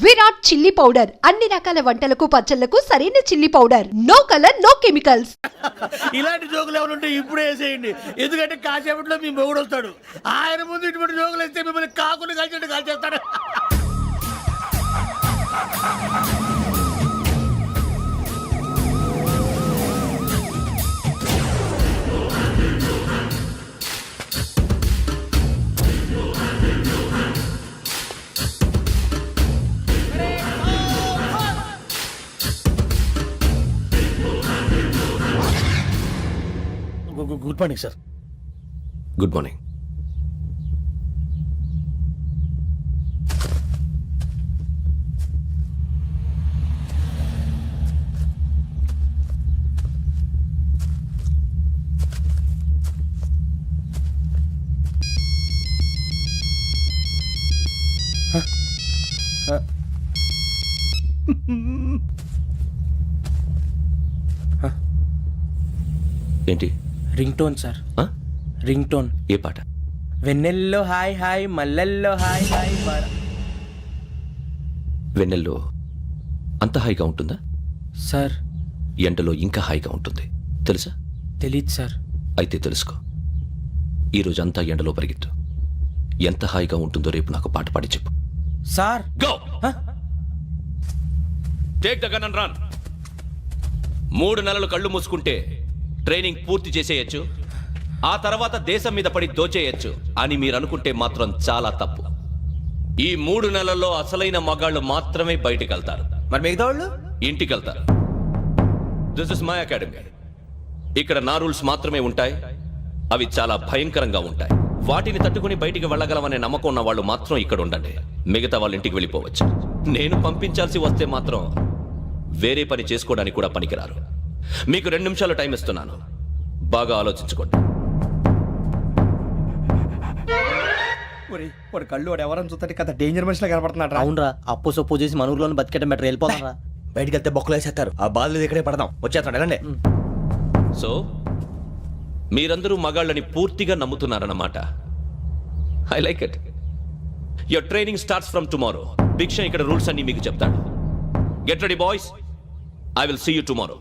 Virat chilli powder అన్ని రకాల వంటలకు పచ్చళ్లకు సరైన chilli powder. No colour no chemicals. ఇలాంటి జోకులు ఎవరుంటే ఇప్పుడే వేసేయండి, ఎందుకంటే కాసేపట్లో మీ మొగుడు వస్తాడు. ఆయన ముందు ఇటువంటి జోకులు వేస్తే మిమ్మల్ని కాకుండా కాల్చేట్టు కాల్చేస్తాడు. Good morning sir. Good morning. ఏంటి? Ring tone sir. Ring tone. ఏ పాట? వెన్నెల్లో హాయ్ హాయ్ మల్లెల్లో హాయ్ హాయ్. వెన్నెల్లో అంత హాయిగా ఉంటుందా సార్? ఎండలో ఇంకా హాయిగా ఉంటుంది తెలుసా? తెలీదు సార్. అయితే తెలుసుకో. ఈరోజు అంతా ఎండలో పరిగెత్తు. ఎంత హాయిగా ఉంటుందో రేపు నాకు పాట పాడి చెప్పు. Sir go. Take the gun and run. 3 నెలలు కళ్ళు మూసుకుంటే ట్రైనింగ్ పూర్తి చేసేయచ్చు, ఆ తర్వాత దేశం మీద పడి దోచేయచ్చు అని మీరు అనుకుంటే మాత్రం చాలా తప్పు. ఈ 3 నెలల్లో అసలైన మగాళ్ళు మాత్రమే బయటికి వెళ్తారు. మరి మిగతా వాళ్ళు ఇంటికి వెళ్తారు. This is my academy. ఇక్కడ నా రూల్స్ మాత్రమే ఉంటాయి. అవి చాలా భయంకరంగా ఉంటాయి. వాటిని తట్టుకుని బయటికి వెళ్ళగలమనే నమ్మకం ఉన్న వాళ్ళు మాత్రం ఇక్కడ ఉండండి. మిగతా వాళ్ళు ఇంటికి వెళ్ళిపోవచ్చు. నేను పంపించాల్సి వస్తే మాత్రం వేరే పని చేసుకోవడానికి కూడా పనికిరారు. మీకు 2 నిమిషాలు టైం ఇస్తున్నాను, బాగా ఆలోచించుకోండి. వాడు కళ్ళు వాడు ఎవరని చూస్తే కదా డేంజర్ మనిషిలో కనపడుతున్నాడు. అవునరా, అప్పు సొప్పు చేసి మన ఊర్లో బతికేయడం బెటర్. వెళ్ళిపోతారా? బయటికి వెళ్తే బొక్కలు వేసేస్తారు. ఆ బాధలు ఇక్కడే పడదాం. వచ్చేస్తాడు వెళ్ళండి. సో మీరందరూ మగాళ్ళని పూర్తిగా నమ్ముతున్నారన్నమాట. I like it. Your training starts from tomorrow. Bhiksha ఇక్కడ రూల్స్ అన్ని మీకు చెప్తాడు. Get ready boys. I will see you tomorrow.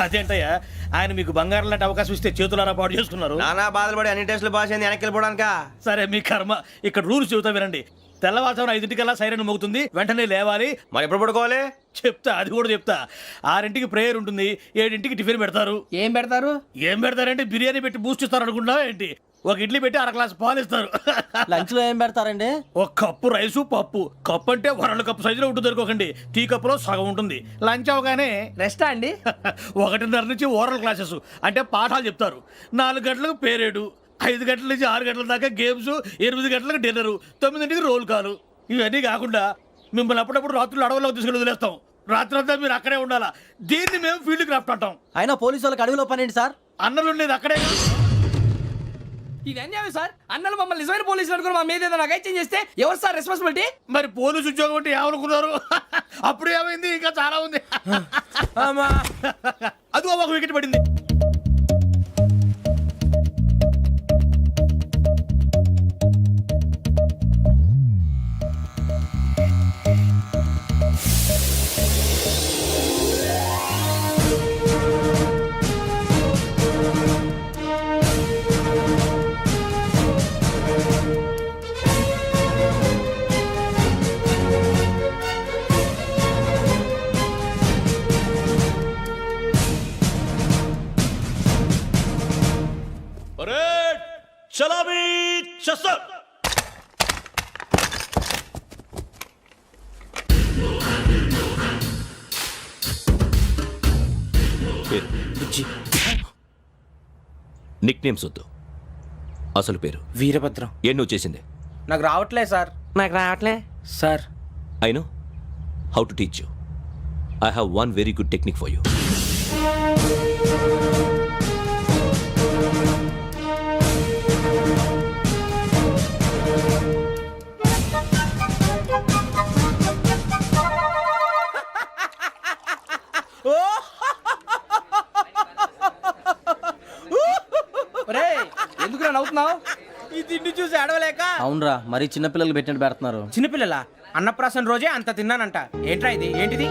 అదేంటయ్యా, ఆయన మీకు బంగారం లాంటి అవకాశం ఇస్తే చేతులారా పాటు చేసుకున్నారు. నానా బాధలు పడి అన్ని టెస్టులు పాస్ అయింది, వెనక్కి వెళ్ళిపోవడానికా? సరే మీ కర్మ. ఇక్కడ రూల్స్ చెబుతా వినండి. తెల్లవారుజామున 5 సైరన్ మోగుతుంది, వెంటనే లేవాలి. మరి ఎప్పుడు పడుకోవాలి చెప్తా, అది కూడా చెప్తా. 6 ప్రేయర్ ఉంటుంది, 7 టిఫిన్ పెడతారు. ఏం పెడతారు? ఏం పెడతారంటే బిర్యానీ పెట్టి బూస్ట్ ఇస్తారు అనుకుంటున్నావా ఏంటి? ఒక ఇడ్లీ పెట్టి 1 గ్లాస్ పాలు ఇస్తారు. లంచ్ లో ఏం పెడతారండి? ఒక కప్పు రైసు పప్పు. కప్పు అంటే 1 కప్పు సైజులో ఉంటుంది అనుకోకండి. టీ కప్పులో సగం ఉంటుంది. లంచ్ అవగానే రెస్టా అండి? 1:30 నుంచి ఓరల్ క్లాసెస్ అంటే పాఠాలు చెప్తారు. 4 గంటలకు పేరేడు, 5 గంటల నుంచి 6 గంటల దాకా గేమ్స్, 8 గంటలకు డిన్నరు, 9ంటికి రోల్ కాలు. ఇవన్నీ కాకుండా మిమ్మల్ని అప్పుడప్పుడు రాత్రులు అడవుల్లో తీసుకెళ్ళి వదిలేస్తాం. రాత్రి అంతా మీరు అక్కడే ఉండాలా. దీన్ని మేము ఫీల్డ్ క్రాఫ్ట్ అంటాం. అయినా పోలీసు వాళ్ళకి అడవిలో పని ఏంటి సార్? అన్నలు ఉండేది అక్కడే. ఇది అన్యాయం సార్. అన్నలు మమ్మల్ని నిజమైన పోలీసులు అనుకుని మా మీద ఏదైనా చేంజ్ చేస్తే ఎవరు సార్ రెస్పాన్సిబిలిటీ? మరి పోలీసు ఉద్యోగం అంటే ఏమనుకున్నారు? అప్పుడు ఏమైంది, ఇంకా చాలా ఉంది. అది ఒక వికెట్ పడింది. చలామీ చసర్. నిక్ నేమ్స్ వద్దు, అసలు పేరు. వీరభద్రం. ఏం నువ్వు చేసింది? నాకు రావట్లే సార్. నాకు రావట్లే sir. I know how to teach you. I have one very good technique for you. నవ్వుతున్నావు? ఈ తిండి చూసి అడవలేక. అవునరా మరి చిన్నపిల్లలు పెట్టినట్టు పెడుతున్నారు. చిన్నపిల్లల అన్నప్రాసన రోజే అంత తిన్నానంట. ఏంట్రా ఇది? ఏంటిది?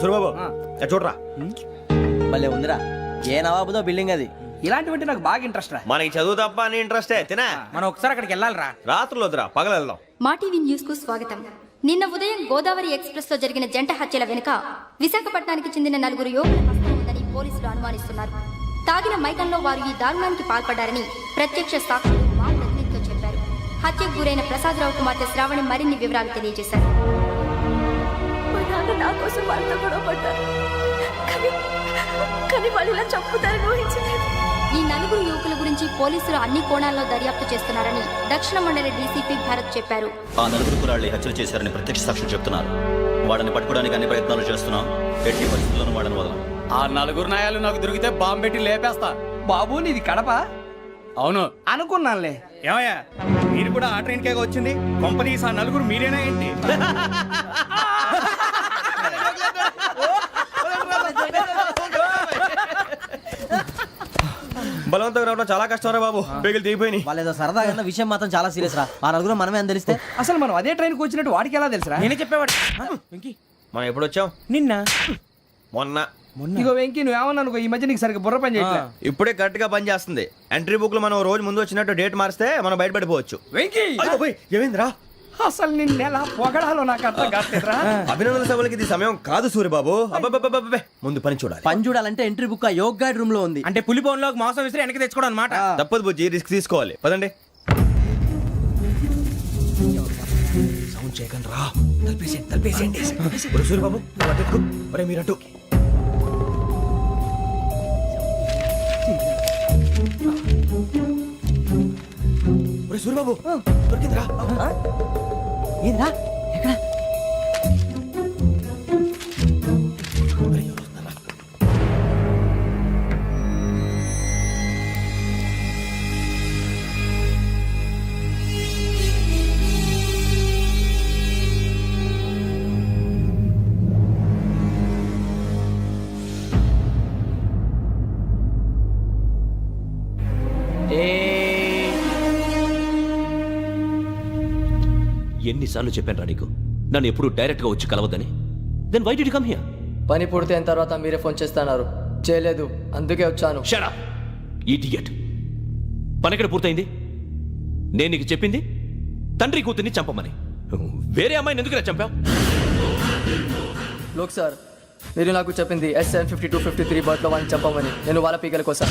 సూరిబాబు చూడరా, భలే ఉందిరా. ఏ నవాబుదో బిల్డింగ్ అది. ఇలాంటివంటే నాకు బాగా ఇంట్రెస్ట్ రా. మనకి చదువు తప్ప అని ఇంట్రెస్టే తినా. మనం ఒకసారి అక్కడికి వెళ్ళాలిరా. రాత్రులు వద్దురా, పగలు వెళ్దాం. మా టీవీ న్యూస్ కు స్వాగతం. నిన్న ఉదయం గోదావరి ఎక్స్ప్రెస్ లో జరిగిన జంట హత్యల వెనుక విశాఖపట్నానికి చెందిన 4 యువకుల హస్తం ఉందని పోలీసులు అనుమానిస్తున్నారు. తాగిన మైకంలో వారు ఈ దారుణానికి పాల్పడ్డారని ప్రత్యక్ష సాక్షులు మా ప్రతినిధితో చెప్పారు. హత్యకు గురైన ప్రసాదరావు కుమార్తె శ్రావణి మరిన్ని వివరాలు తెలియజేశారు. నా కోసం వాళ్ళతో గొడవ పడ్డారు, కానీ వాళ్ళు ఇలా చంపుతారని ఊహించలేదు. ఈ 4 యువకుల గురించి పోలీసులు అన్ని కోణాల్లో దర్యాప్తు చేస్తున్నారని దక్షిణ మండలి డీసీపీ భరత్ చెప్పారు. ఆ 4 కుర్రాళ్ళు హత్యలు చేశారని ప్రత్యక్ష సాక్షులు చెప్తున్నారు. వాళ్ళని పట్టుకోవడానికి అన్ని ప్రయత్నాలు చేస్తున్నాం. ఎట్టి పరిస్థితుల్లోనూ వాళ్ళని వదలం. ఆ 4 నాయాలు నాకు దొరికితే బాంబు పెట్టి లేపేస్తా. బాబు నీది కడప? అవును అనుకున్నానులే. ఏమయ్యా, మీరు కూడా ఆ ట్రైన్ కేగా వచ్చింది? కొంపదీసి ఆ 4 మీరేనా ఏంటి? బలవంతంగా రావడం చాలా కష్టం రా బాబు, బేగులు తీగిపోయినాయి. వాళ్ళేదో సరదాగా విషయం మాత్రం చాలా సీరియస్ రా. ఆ నలుగురు మనమే అని తెలిస్తే అసలు మనం అదే ట్రైన్కి వచ్చినట్టు వాడికి ఎలా తెలుసురా? నేనే చెప్పేవాడు. వెంకీ, మనం ఎప్పుడు వచ్చాం? నిన్న మొన్న. ఇగో వెంకీ నువ్వేమన్నా అనుకో, ఈ మధ్య నీకు సరిగ్గా బుర్ర పని చేయట్లే. ఇప్పుడే కరెక్ట్ గా పని చేస్తుంది. ఎంట్రీ బుక్ లో మనం రోజు ముందు వచ్చినట్టు డేట్ మారిస్తే మనం బయటపడిపోవచ్చు. వెంకీ ఏమైందిరా? అసలు నిన్న ఎలా పొగడాలో నాకు అర్థం కాట్లేదురా. అభినందన సభలకి ఇది సమయం కాదు సూరిబాబు. అబ్బబ్బబ్బబ్బబ్బే, ముందు పని చూడాలి. పని చూడాలంటే ఎంట్రీ బుక్ ఆ యోగ్ గైడ్ రూమ్ లో ఉంది. అంటే పులి బోన్లోకి మాంసం విసిరి వెనక్కి తెచ్చుకోవడం అనమాట. తప్పదు బుజ్జి, రిస్క్ తీసుకోవాలి. పదండి. సౌండ్ చేయకండి రా. తలపేసేయండి. సూరిబాబు మీరట్టు. సూరిబాబు దొరికిందిరా. ఏంద్రా ఎక్కడ? ఎన్నిసార్లు చెప్పాను రా నీకు నన్ను ఎప్పుడు డైరెక్ట్ గా వచ్చి కలవద్దని? Then why did you come here? పని పూర్తయిన తర్వాత మీరే ఫోన్ చేస్తున్నారు. చేయలేదు, అందుకే వచ్చాను. Shut up idiot. పని ఎక్కడ పూర్తయింది? నేను నీకు చెప్పింది తండ్రి కూతుర్ని చంపమని. వేరే అమ్మాయిని ఎందుకు చంపావు? లోక్ సార్, మీరు నాకు చెప్పింది SN5253 బర్త్లో వాళ్ళని చంపమని. నేను వాళ్ళ పీకల కోసం.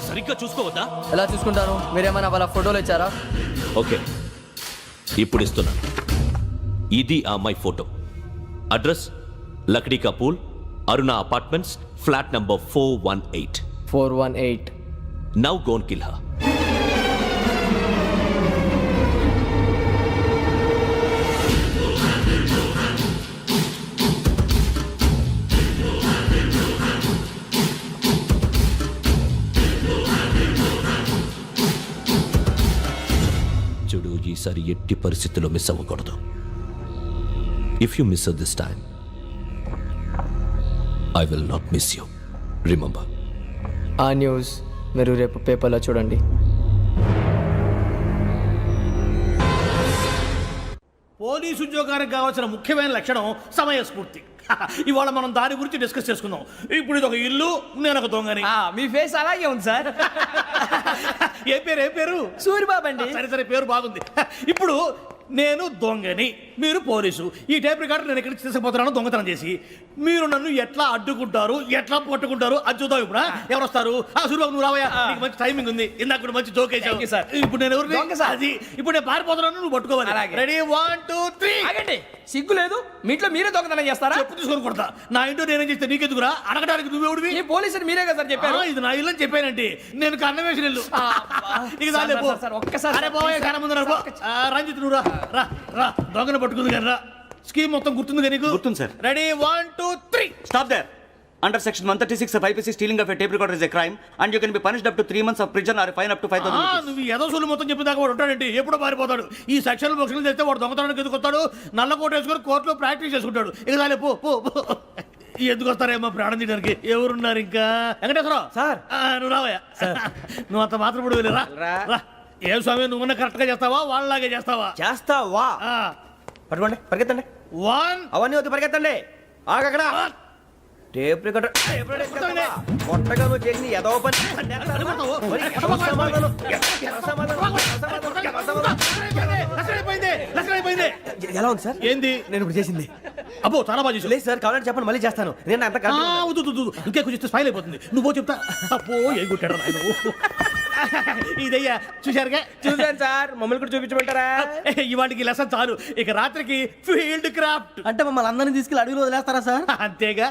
సరిగ్గా చూసుకోవద్దా? ఎలా చూసుకుంటాను? మీరేమైనా వాళ్ళ ఫోటోలు ఇచ్చారా? ఓకే, ఇప్పుడు ఇస్తున్నాను. ఇది ఆ అమ్మాయి ఫోటో. అడ్రస్ లక్డీ కా pool, Aruna apartments, flat number 418. 418. Now go and kill her. చూడు, ఈసారి ఎట్టి పరిస్థితుల్లో మిస్ అవ్వకూడదు. If you miss this time I will not miss you. Remember. ఆ న్యూస్ మీరు రేపు పేపర్లో చూడండి. పోలీసు ఉద్యోగానికి కావాల్సిన ముఖ్యమైన లక్షణం సమయస్ఫూర్తి. ఇవాళ మనం దాని గురించి డిస్కస్ చేసుకుందాం. ఇప్పుడు ఇది ఒక ఇల్లు, నేను ఒక దొంగని. మీ ఫేస్ అలాగే ఉంది సార్. ఏ పేరు? సూరిబాబు అండి. సరే పేరు బాగుంది. ఇప్పుడు నేను దొంగని, మీరు పోలీసు. ఈ టైప్ రికార్డు నేను ఎక్కడికి తీసుకుపోతున్నాను దొంగతనం చేసి. మీరు నన్ను ఎట్లా అడ్డుకుంటారు, ఎట్లా పట్టుకుంటారు అది చూద్దాం. ఇప్పుడు ఎవరు వస్తారు? సూరిబాబు నువ్వు రావయ్యా, నీకు మంచి టైమింగ్ ఉంది. ఇందాక కూడా మంచి జోక్ వేసావు సార్. ఇప్పుడు నేను ఎవరు? దొంగ సార్. అది ఇప్పుడు నేను పారిపోతున్నాను, నువ్వు పట్టుకోవాలి. రెడీ 1 2 3. ఆగండి, సిగ్గు లేదు? మీ ఇంట్లో మీరే దొంగతనం చేస్తారా? చెప్పు తీసుకొని కొడతా. నా ఇంట్లో నేనేం చేస్తే నీకెందుకురా? అడగడానికి నువ్వెవడివి? ఈ పోలీసులు మీరే కదా సార్ చెప్పారు. ఇది నా ఇల్లు అని చెప్పానంటే నేను కన్నవేసిన ఇల్లు. ఒక్కసారి రంజిత్ నువ్వు రా, దొంగను పట్టుకుంది కానీ రా. స్కీమ్ మొత్తం గుర్తుంది కానీ నీకు? గుర్తుంది sir. Ready 1 2 3. Stop there. Under section 136 of IPC, stealing of a tape recorder is a crime and you can be punished up to 3 months of prison or a fine up to 5,000 rupees. నువ్వు ఏదో సొల్లు మొత్తం చెప్పిన దాకా వాడు ఉంటాడండి, ఎప్పుడో పారిపోతాడు. ఈ సెక్షన్లు బొక్షన్లు చేస్తే వాడు దొంగతనానికి ఎదుకొస్తాడు, నల్ల కోట వేసుకొని కోర్టులో ప్రాక్టీస్ చేసుకుంటాడు. ఇక చాలే పో. ఎందుకు వస్తారేమో ప్రాణం తీయడానికి ఎవరున్నారు ఇంకా వెంకటేశ్వరరావు సార్. నువ్వు రావయ్యా నువ్వు అంత మాత్రం ఇప్పుడు వెళ్ళి రా ఏం స్వామి నువ్వున్న కరెక్ట్ గా చేస్తావా వాళ్ళలాగే చేస్తావా చేస్తావా పట్టుకోండి పరిగెత్తండి వన్ అవన్నీ వద్దు పరిగెత్తండి ఆగక్కడ టేప్ రికార్డర్ కొత్తగా నువ్వు చేసిన ఏదో పని ఎలా ఉంది సార్ ఏంది నేను ఇప్పుడు చేసింది అబ్బో చాలా బాగా చేసావు. లేదు సార్ కావాలంటే చెప్పండి మళ్ళీ చేస్తాను నేను అంత వద్దు, వద్దు, వద్దు. ఇంకే కొంచెం స్మైల్ అయిపోతుంది నువ్వు చెప్తా అబ్బో ఏ కొట్టాడు నాయన ఇదయ్యా చూశారుగా చూసాను సార్ మమ్మల్ని కూడా చూపించమంటారా ఇవాటికి లెసన్ చాలు ఇక రాత్రికి ఫీల్డ్ క్రాఫ్ట్ అంటే మమ్మల్ని అందరినీ తీసుకెళ్ళి అడవిలో వదిలేస్తారా సార్? అంతేగా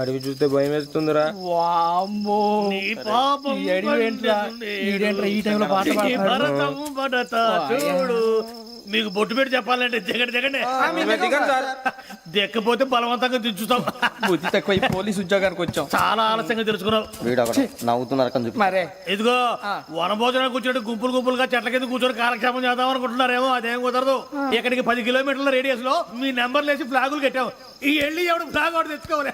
అడవి చూస్తే భయం వేస్తుందిరా. వామ్మో నీ పాపం ఈ అడవి ఏంట్రా? ఈడేంట్రా ఈ టైంలో పాట నీ పాడుతున్నాడు? భరతం భరత చూడు మీకు బొట్టు పెట్టి చెప్పాలంటే దిగండి దిక్కపోతే బలవంతంగా దించుతాం బుద్ధి తక్కువ పోలీస్ ఉద్యోగానికి వచ్చాం. చాలా ఆలస్యంగా తెలుసుకున్నావు వీడు అక్కడ నవ్వుతున్నారు కని చెప్పి. మరే ఇదిగో వనభోజనానికి కూర్చొని గుంపులుగా చెట్ల కింద కూర్చొని కాలక్షేపం చేద్దాం అనుకుంటున్నారేమో అదేం కుదరదు ఇక్కడికి 10 కిలోమీటర్ల రేడియస్ లో మీ నెంబర్లు వేసి ఫ్లాగులు కట్టాం ఈ వెళ్ళి ఎవడు ఫ్లాగ్ ఒకటి తెచ్చుకోవాలి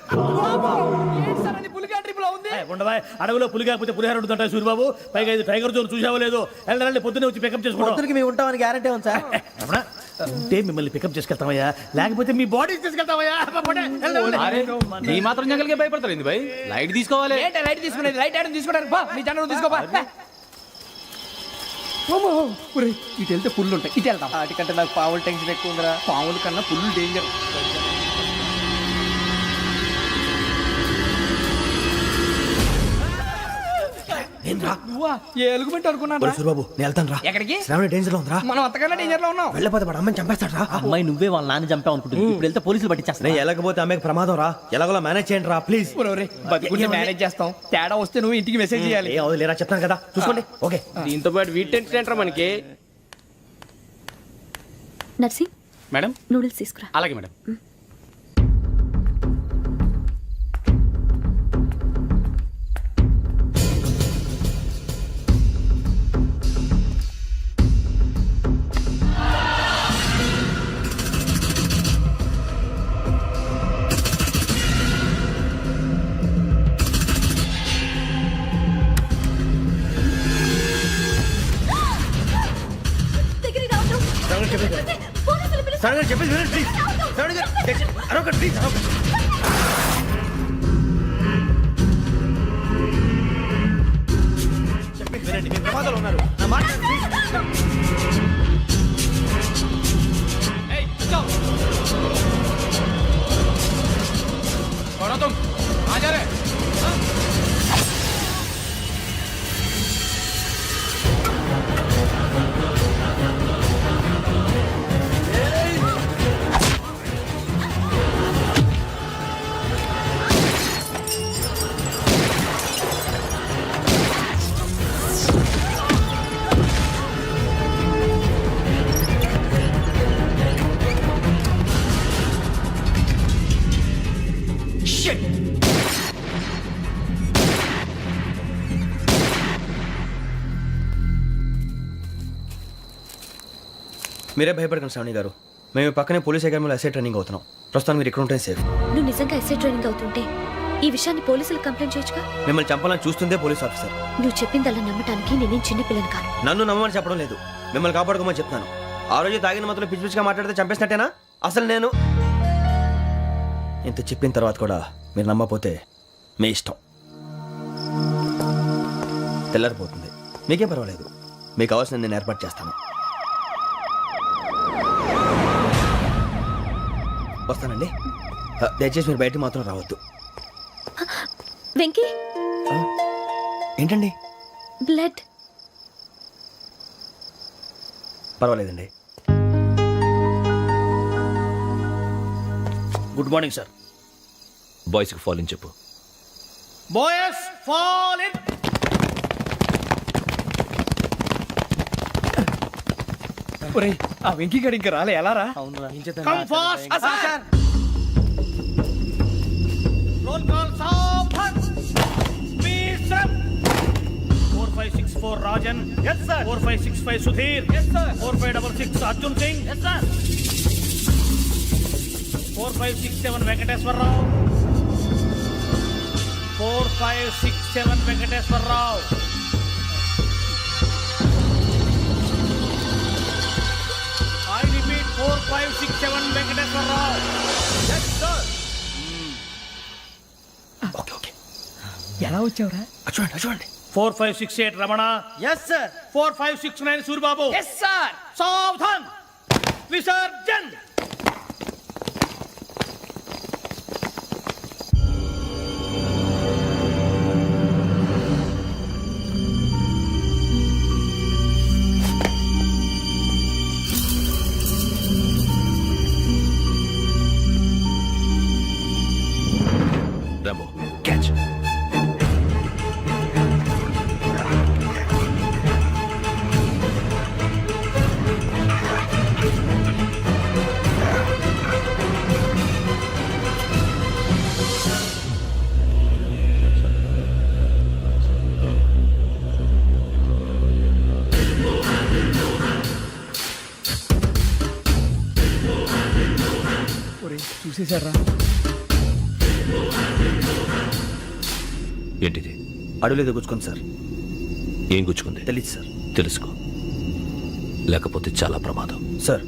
పులిగా ట్రిప్ లో ఉంది. ఉండవా అడవిలో పులి కాకపోతే పులిహార ఉంటుంటాయి సూరిబాబు పైగా ఇది టైగర్ జోన్ చూసావో లేదో వెళ్ళాలంటే పొద్దున్నే వచ్చి పికప్ చేసుకుంటాం పొద్దునకి మేము ఉంటామని గ్యారెంటీ ఉంది సార్. రమణ, ఉంటే మిమ్మల్ని పికప్ చేసుకెళ్తామయ్యా లేకపోతే మీ బాడీ తీసుకెళ్తామయ్యా నీ మాత్రం జంగల్కే భయపడతారు భయ్ లైట్ తీసుకోవాలి ఏంటి లైట్ తీసుకునేది లైట్ ఆడని తీసుకోవడానికి బా నీ జంగల్ తీసుకోబా ఇటు వెళ్తే పుల్లు ఉంటాయి ఇటు వెళ్తాం వాటికంటే నాకు పావులు టెన్షన్ ఎక్కువ ఉందిరా. పాముల కన్నా పుల్లు డేంజర్ నువ్వా ఏ ఎలుగుబెట్టి అనుకున్నాను సూరిబాబు నేను వెళ్తాను రా ఎక్కడికి శ్రావణి డేంజర్ లో ఉందిరా మనం అంతకన్నా డేంజర్ లో ఉన్నాం వెళ్ళపోతే వాడు అమ్మని చంపేస్తాడు రా అమ్మాయి నువ్వే వాళ్ళ నాన్న చంపావు అనుకుంటుంది. ఇప్పుడు వెళ్తే పోలీసులు పట్టించేస్తా. నేను వెళ్ళకపోతే అమ్మాయికి ప్రమాదం రా ఎలాగోలా మేనేజ్ చేయండి రా ప్లీజ్ బతుకుంటే మేనేజ్ చేస్తాం తేడా వస్తే నువ్వు ఇంటికి మెసేజ్ చేయాలి ఏ లేరా చెప్తాను కదా చూసుకోండి ఓకే దీంతో పాటు వీటి టెంట్ ఏంట్రా మనకి నర్సింగ్ మేడం నూడిల్స్ తీసుకురా. అలాగే మేడం శ్రావణి చెప్పేసి వినండి ప్లీజ్ శ్రావణి గారు అరొకటి ప్లీజ్ చెప్పేసి వినండి మీరు ప్రమాదాలు ఉన్నారు నా మాట ప్లీజ్ మీరే భయపడకండి శ్రావణి గారు మేము పక్కనే పోలీస్ అకాడమీలో ఎస్ఐ ట్రైనింగ్ అవుతున్నాం ప్రస్తుతం మీరు ఇక్కడ ఉంటే సేఫ్ నువ్వు నిజంగా ఎస్ఐ ట్రైనింగ్ అవుతుంటే ఈ విషయాన్ని పోలీసులకు కంప్లైంట్ చేయొచ్చుగా. మిమ్మల్ని చంపాలని చూస్తుందే పోలీస్ ఆఫీసర్ నువ్వు చెప్పిందల్లా నమ్మటానికి నేనేం చిన్నపిల్లని కాను. నన్ను నమ్మమని చెప్పడం లేదు మిమ్మల్ని కాపాడుకోమని చెప్తాను ఆ రోజు తాగిన మొదలు పిచ్చి పిచ్చిగా మాట్లాడితే చంపేసినట్టేనా అసలు నేను ఇంత చెప్పిన తర్వాత కూడా మీరు నమ్మపోతే మీ ఇష్టం తెల్లారిపోతుంది మీకే పర్వాలేదు మీకు కావాల్సిన నేను ఏర్పాటు చేస్తాను వస్తానండి దయచేసి మీరు బయటికి మాత్రం రావద్దు వెంకీ ఏంటండి బ్లడ్. పర్వాలేదండి గుడ్ మార్నింగ్ సార్ బాయ్స్కి ఫాలోని చెప్పు బాయ్స్ ఫాల్ ఇన్. ఒరేయ్ ఆ వెంకీ గడి ఇంకా రాలే ఎలా రా? Come fast sir. Roll call సావధాన్. విశ్రమ్. 4564 Rajan. yes sir. 4565 Sudhir. yes sir. 4566 Arjun Singh. yes sir. 4567 Venkateswara Rao. 4567 Venkateswara Rao. I repeat 4567 Venkateswara Rao. yes sir. Okay okay ఎలా వచ్చావురా? చూడండి చూడండి. 4568 Ramana. Yes sir. 4569 Suribabu. Yes sir. సావధాన్. విసర్జన్. Rambo catch. ఒరేయ్ చూసేశారా? ఏంటిది? అడవిలో దిగుచ్చుకోండి సార్. ఏం గుచ్చుకుంది? తెలీదు సార్. తెలుసుకో, లేకపోతే చాలా ప్రమాదం. సార్